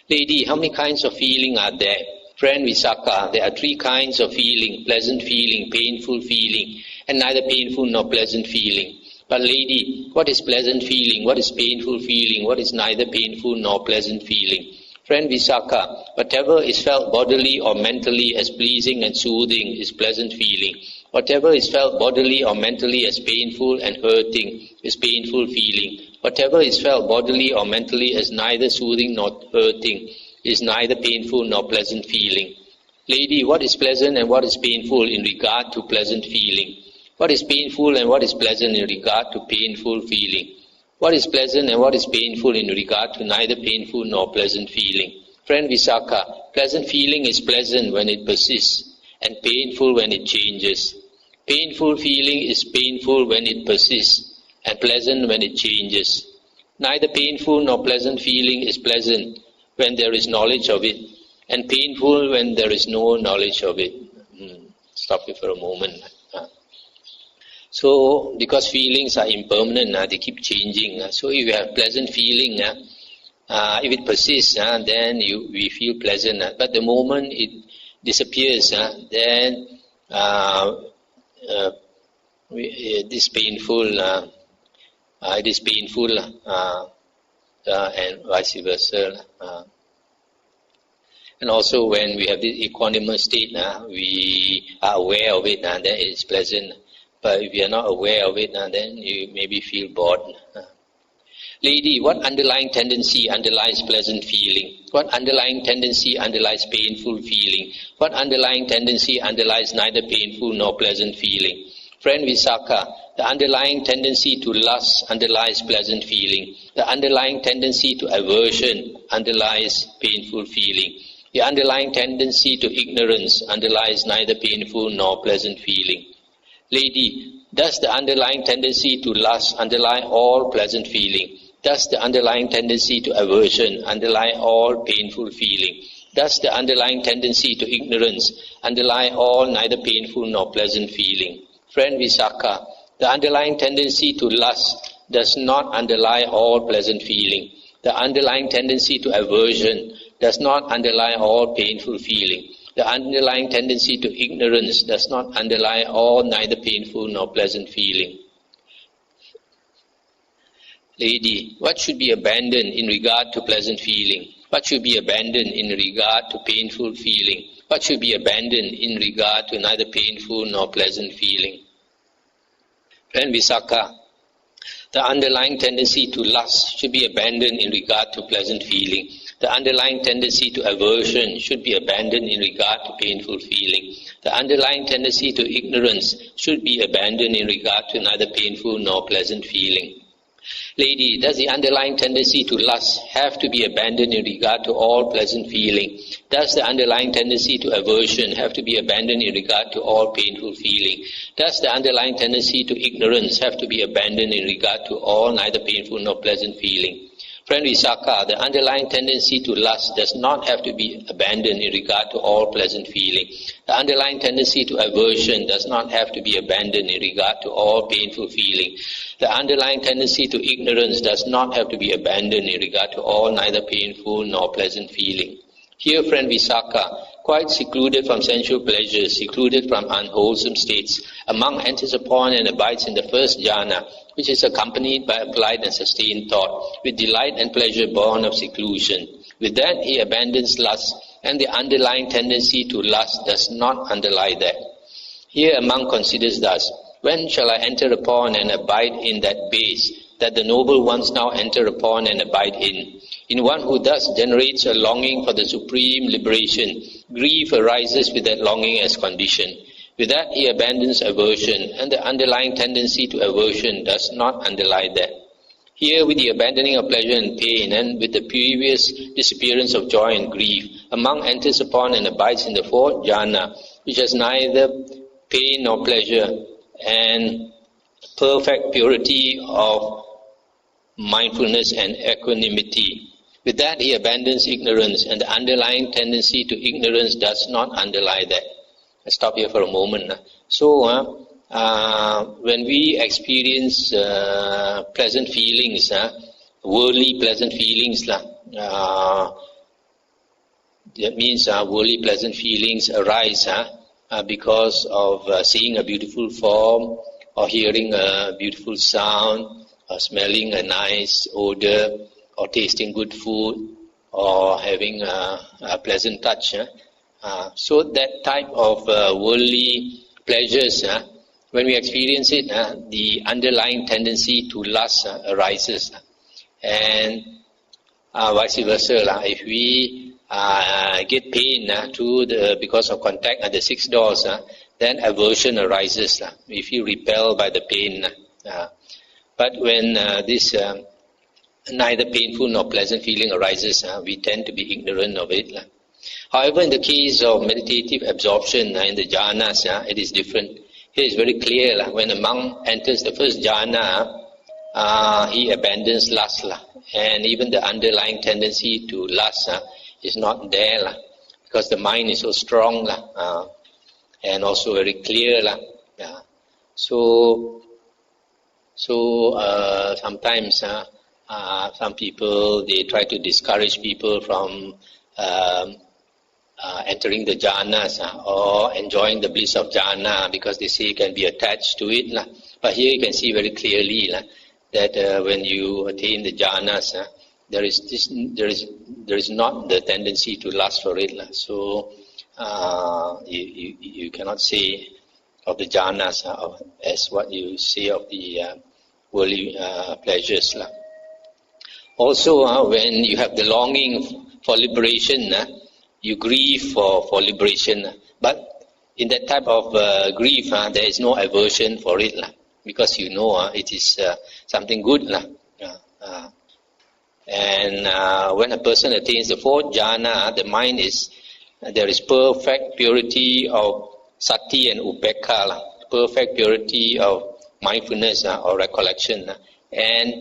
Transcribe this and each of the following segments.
Lady, how many kinds of feeling are there? Friend Visakha, there are 3 kinds of feeling: pleasant feeling, painful feeling, and neither painful nor pleasant feeling. But lady, what is pleasant feeling? What is painful feeling? What is neither painful nor pleasant feeling? Friend Visakha, whatever is felt bodily or mentally as pleasing and soothing is pleasant feeling. Whatever is felt bodily or mentally as painful and hurting is painful feeling. Whatever is felt bodily or mentally as neither soothing nor hurting is neither painful nor pleasant feeling. Lady, what is pleasant and what is painful in regard to pleasant feeling? What is painful and what is pleasant in regard to painful feeling? What is pleasant and what is painful in regard to neither painful nor pleasant feeling? Friend Visakha, pleasant feeling is pleasant when it persists, and painful when it changes. Painful feeling is painful when it persists, and pleasant when it changes. Neither painful nor pleasant feeling is pleasant when there is knowledge of it, and painful when there is no knowledge of it. Stop here for a moment. So, because feelings are impermanent, they keep changing. So, if you have pleasant feeling, if it persists, then we feel pleasant. But the moment it disappears, then it is painful. It is painful, and vice versa. And also, when we have this equanimous state, we are aware of it, then it is pleasant. But if you are not aware of it, then you maybe feel bored. Lady, what underlying tendency underlies pleasant feeling? What underlying tendency underlies painful feeling? What underlying tendency underlies neither painful nor pleasant feeling? Friend Visakha, the underlying tendency to lust underlies pleasant feeling. The underlying tendency to aversion underlies painful feeling. The underlying tendency to ignorance underlies neither painful nor pleasant feeling. Lady, does the underlying tendency to lust underlie all pleasant feeling? Does the underlying tendency to aversion underlie all painful feeling? Does the underlying tendency to ignorance underlie all neither painful nor pleasant feeling? Friend Visakha, the underlying tendency to lust does not underlie all pleasant feeling. The underlying tendency to aversion does not underlie all painful feeling. The underlying tendency to ignorance does not underlie all neither painful nor pleasant feeling. Lady, what should be abandoned in regard to pleasant feeling? What should be abandoned in regard to painful feeling? What should be abandoned in regard to neither painful nor pleasant feeling? Friend Visakha, the underlying tendency to lust should be abandoned in regard to pleasant feeling. The underlying tendency to aversion should be abandoned in regard to painful feeling. The underlying tendency to ignorance should be abandoned in regard to neither painful nor pleasant feeling. Lady, does the underlying tendency to lust have to be abandoned in regard to all pleasant feeling? Does the underlying tendency to aversion have to be abandoned in regard to all painful feeling? Does the underlying tendency to ignorance have to be abandoned in regard to all neither painful nor pleasant feeling? Friend Visakha, the underlying tendency to lust does not have to be abandoned in regard to all pleasant feeling. The underlying tendency to aversion does not have to be abandoned in regard to all painful feeling. The underlying tendency to ignorance does not have to be abandoned in regard to all neither painful nor pleasant feeling. Here, friend Visakha, quite secluded from sensual pleasures, secluded from unwholesome states, a monk enters upon and abides in the first jhana, which is accompanied by applied and sustained thought, with delight and pleasure born of seclusion. With that, he abandons lust, and the underlying tendency to lust does not underlie that. Here a monk considers thus: when shall I enter upon and abide in that base that the noble ones now enter upon and abide in? In one who thus generates a longing for the supreme liberation, grief arises with that longing as condition. With that, he abandons aversion, and the underlying tendency to aversion does not underlie that. Here, with the abandoning of pleasure and pain, and with the previous disappearance of joy and grief, a monk enters upon and abides in the fourth jhana, which has neither pain nor pleasure, and perfect purity of mindfulness and equanimity. With that, he abandons ignorance, and the underlying tendency to ignorance does not underlie that. Let's stop here for a moment. So, when we experience pleasant feelings, worldly pleasant feelings, That means worldly pleasant feelings arise because of seeing a beautiful form, or hearing a beautiful sound, or smelling a nice odor, or tasting good food, or having a pleasant touch. So that type of worldly pleasures, when we experience it, the underlying tendency to lust arises. And vice versa, if we get pain because of contact at the 6 doors, then aversion arises. We feel repelled by the pain. But when this neither painful nor pleasant feeling arises, we tend to be ignorant of it. However, in the case of meditative absorption in the jhanas, it is different. Here is very clear. When a monk enters the first jhana, he abandons lust, and even the underlying tendency to lust is not there, because the mind is so strong and also very clear. So sometimes some people, they try to discourage people from entering the jhanas or enjoying the bliss of jhana, because they say you can be attached to it. But here you can see very clearly that when you attain the jhanas, there is not the tendency to lust for it. So you cannot say of the jhanas as what you say of the worldly pleasures. Also, when you have the longing for liberation, you grieve for liberation. But in that type of grief, there is no aversion for it, because you know it is something good. And when a person attains the 4th jhana, the mind there is perfect purity of sati and upekkha, perfect purity of mindfulness or recollection, and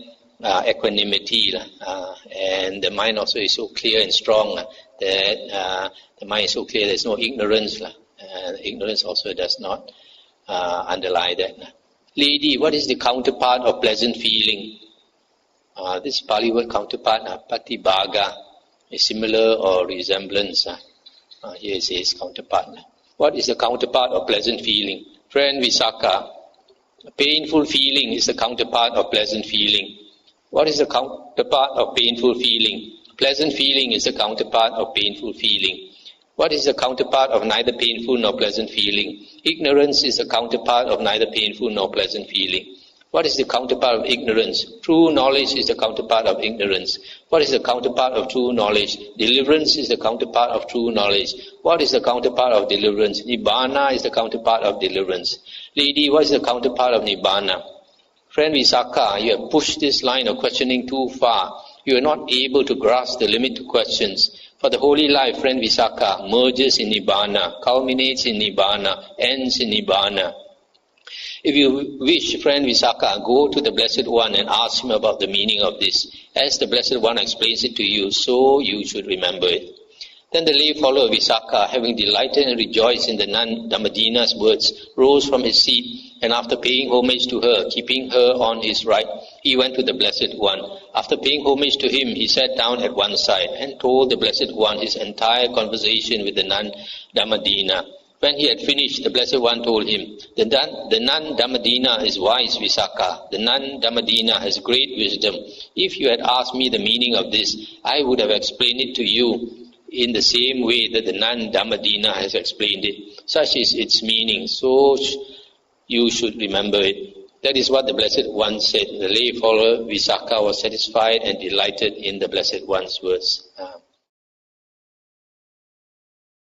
equanimity. And the mind also is so clear and strong that the mind is so clear there is no ignorance. Ignorance also does not underlie that. Lady, what is the counterpart of pleasant feeling? This Pali word counterpart, patibhaga, is similar or resemblance. Here it says counterpart. What is the counterpart of pleasant feeling? Friend Visakha, painful feeling is the counterpart of pleasant feeling. What is the counterpart of painful feeling? Pleasant feeling is the counterpart of painful feeling. What is the counterpart of neither painful nor pleasant feeling? Ignorance is the counterpart of neither painful nor pleasant feeling. What is the counterpart of ignorance? True knowledge is the counterpart of ignorance. What is the counterpart of true knowledge? Deliverance is the counterpart of true knowledge. What is the counterpart of deliverance? Nibbana is the counterpart of deliverance. Lady, what is the counterpart of Nibbana? Friend Visakha, you have pushed this line of questioning too far. You are not able to grasp the limit to questions. For the holy life, friend Visakha, merges in Nibbana, culminates in Nibbana, ends in Nibbana. If you wish, friend Visakha, go to the Blessed One and ask him about the meaning of this. As the Blessed One explains it to you, so you should remember it. Then the lay follower Visakha, having delighted and rejoiced in the nun Dhammadina's words, rose from his seat, and after paying homage to her, keeping her on his right, he went to the Blessed One. After paying homage to him, he sat down at one side and told the Blessed One his entire conversation with the nun Dhammadina. When he had finished, the Blessed One told him, the nun Dhammadina is wise, Visakha. The nun Dhammadina has great wisdom. If you had asked me the meaning of this, I would have explained it to you in the same way that the nun Dhammadina has explained it. Such is its meaning, so you should remember it. That is what the Blessed One said. The lay follower Visakha was satisfied and delighted in the Blessed One's words.